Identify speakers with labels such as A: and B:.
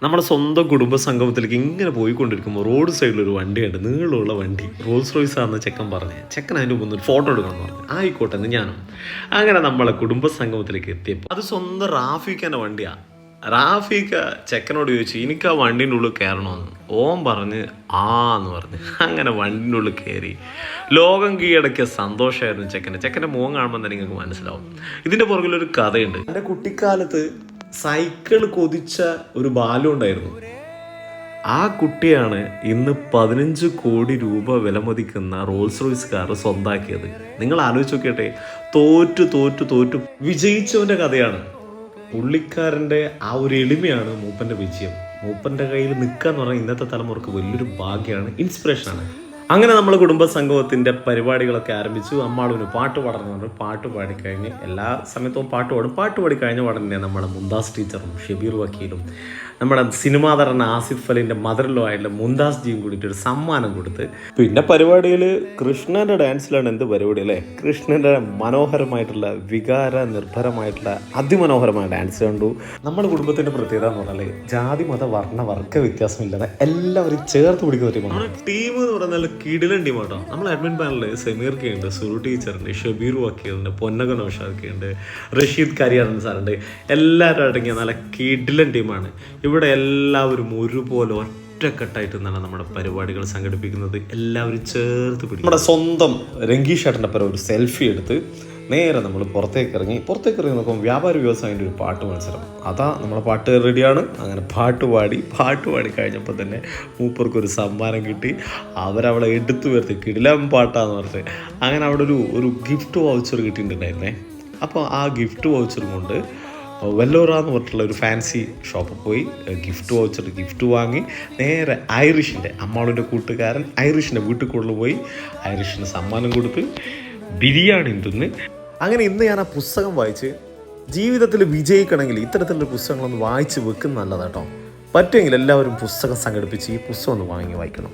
A: നമ്മുടെ സ്വന്തം കുടുംബ സംഗമത്തിലേക്ക് ഇങ്ങനെ പോയിക്കൊണ്ടിരിക്കുമ്പോൾ റോഡ് സൈഡിലൊരു വണ്ടിയുണ്ട്, നീളമുള്ള വണ്ടി, റോൾസ് റോയ്സ് ആണെന്ന് ചെക്കൻ പറഞ്ഞ്. ചെക്കൻ അതിൻ്റെ മുമ്പ് ഒരു ഫോട്ടോ എടുക്കണം പറഞ്ഞു. ആയിക്കോട്ടെ എന്ന് ഞാനും. അങ്ങനെ നമ്മളെ കുടുംബ സംഗമത്തിലേക്ക് എത്തിയപ്പോൾ അത് സ്വന്തം റാഫിക്കാൻ്റെ വണ്ടിയാണ്. റാഫിക്ക ചെക്കനോട് ചോദിച്ചു, എനിക്ക് ആ വണ്ടീൻ്റെ ഉള്ളിൽ കയറണമെന്ന്. ഓൻ പറഞ്ഞ് എന്ന് പറഞ്ഞ് അങ്ങനെ വണ്ടീൻ്റെ ഉള്ളിൽ കയറി. ലോകം കീഴടക്കിയ സന്തോഷമായിരുന്നു ചെക്കൻ്റെ മുഖം കാണുമ്പോൾ തന്നെ നിങ്ങൾക്ക് മനസ്സിലാവും. ഇതിൻ്റെ പുറകിലൊരു കഥയുണ്ട്. എൻ്റെ കുട്ടിക്കാലത്ത് സൈക്കിൾ കൊതിച്ച ഒരു ബാലു ഉണ്ടായിരുന്നു. ആ കുട്ടിയാണ് ഇന്ന് 15 കോടി രൂപ വിലമതിക്കുന്ന റോൾസ് റോയ്സ് കാർ സ്വന്താക്കിയത്. നിങ്ങൾ ആലോചിച്ച് നോക്കിയട്ടെ, തോറ്റു വിജയിച്ചവൻ്റെ കഥയാണ്. പുള്ളിക്കാരൻ്റെ ആ ഒരു എളിമയാണ് മൂപ്പൻ്റെ വിജയം. മൂപ്പൻ്റെ കയ്യിൽ നിൽക്കുക എന്ന് പറഞ്ഞാൽ ഇന്നത്തെ തലമുറക്ക് വലിയൊരു ഭാഗ്യമാണ്, ഇൻസ്പിറേഷനാണ്. അങ്ങനെ നമ്മൾ കുടുംബ സംഗമത്തിൻ്റെ പരിപാടികളൊക്കെ ആരംഭിച്ചു. അമ്മാളുവിന് പാട്ട് പാടണമെന്ന് പാട്ട് പാടിക്കഴിഞ്ഞ് എല്ലാ സമയത്തും പാട്ട് പാടി കഴിഞ്ഞ ഉടനെ നമ്മുടെ മുന്താസ് ടീച്ചറും ഷബീർ വക്കീലും നമ്മുടെ സിനിമാ നടൻ ആസിഫ് അലിൻ്റെ മദറിലോ ആയിട്ടുള്ള മുന്താസ് ജിയും കൂടിയിട്ട് ഒരു സമ്മാനം കൊടുത്ത്, പിന്നെ പരിപാടിയിൽ കൃഷ്ണൻ്റെ ഡാൻസിലാണ് എന്ത് പരിപാടി അല്ലേ. കൃഷ്ണൻ്റെ മനോഹരമായിട്ടുള്ള വികാര നിർഭരമായിട്ടുള്ള അതിമനോഹരമായ ഡാൻസ് കണ്ടു. നമ്മുടെ കുടുംബത്തിൻ്റെ പ്രത്യേകത എന്ന് പറഞ്ഞാൽ ജാതി മത വർണ്ണ വർഗ വ്യത്യാസമില്ലാതെ എല്ലാവരും ചേർത്ത് പിടിക്കുന്ന ഒരു ടീമാണ്. ടീം എന്ന് പറഞ്ഞാൽ കിടിലൻ ടീമാട്ടോ. നമ്മൾ അഡ്മിൻ പാനലിൽ സമീർക്കെ ഉണ്ട്, സുരു ടീച്ചറുണ്ട്, ഷബീർ വക്കീലുണ്ട്, പൊന്നക നൗഷാദൊക്കെ ഉണ്ട്, റഷീദ് കരിയാറൻ സാറുണ്ട്. എല്ലാവരും അടങ്ങിയ നല്ല കിടിലൻ ടീമാണ്. ഇവിടെ എല്ലാവരും ഒരുപോലെ ഒറ്റക്കെട്ടായിട്ട് നിന്നാണ് നമ്മുടെ പരിപാടികൾ സംഘടിപ്പിക്കുന്നത്. എല്ലാവരും ചേർത്ത് പിടിക്കും. നമ്മുടെ സ്വന്തം രംഗീഷ് ചേട്ടൻ്റെ പരം ഒരു സെൽഫി എടുത്ത് നേരെ നമ്മൾ പുറത്തേക്ക് ഇറങ്ങി നോക്കുമ്പോൾ വ്യാപാരി വ്യവസായൻ്റെ ഒരു പാട്ട് മത്സരം. അതാ നമ്മളെ പാട്ട് റെഡിയാണ്. അങ്ങനെ പാട്ട് പാടി കഴിഞ്ഞപ്പോൾ തന്നെ മൂപ്പർക്കൊരു സമ്മാനം കിട്ടി. അവരവളെ എടുത്തു വരുത്തി കിടിലം പാട്ടാന്ന് പറഞ്ഞിട്ട് അങ്ങനെ അവിടെ ഒരു ഗിഫ്റ്റ് വൗച്ചർ കിട്ടിയിട്ടുണ്ടായിരുന്നേ. അപ്പോൾ ആ ഗിഫ്റ്റ് വൗച്ചർ കൊണ്ട് വെല്ലോറ എന്ന് പറഞ്ഞിട്ടുള്ള ഒരു ഫാൻസി ഷോപ്പിൽ പോയി ഗിഫ്റ്റ് വാങ്ങി നേരെ ഐറിഷിൻ്റെ അമ്മാളുടെ കൂട്ടുകാരൻ ഐറിഷിൻ്റെ വീട്ടിൽ കൊണ്ടുപോയി ഐറിഷിന് സമ്മാനം കൊടുത്ത് ബിരിയാണി തിന്ന്. അങ്ങനെ ഇന്ന് ഞാൻ ആ പുസ്തകം വായിച്ച് ജീവിതത്തിൽ വിജയിക്കണമെങ്കിൽ ഇത്തരത്തിലുള്ള പുസ്തകങ്ങളൊന്ന് വായിച്ച് വെക്കുന്ന നല്ലതാട്ടോ. പറ്റുമെങ്കിൽ എല്ലാവരും പുസ്തകം സംഘടിപ്പിച്ച് ഈ പുസ്തകം ഒന്ന് വാങ്ങിക്കണം.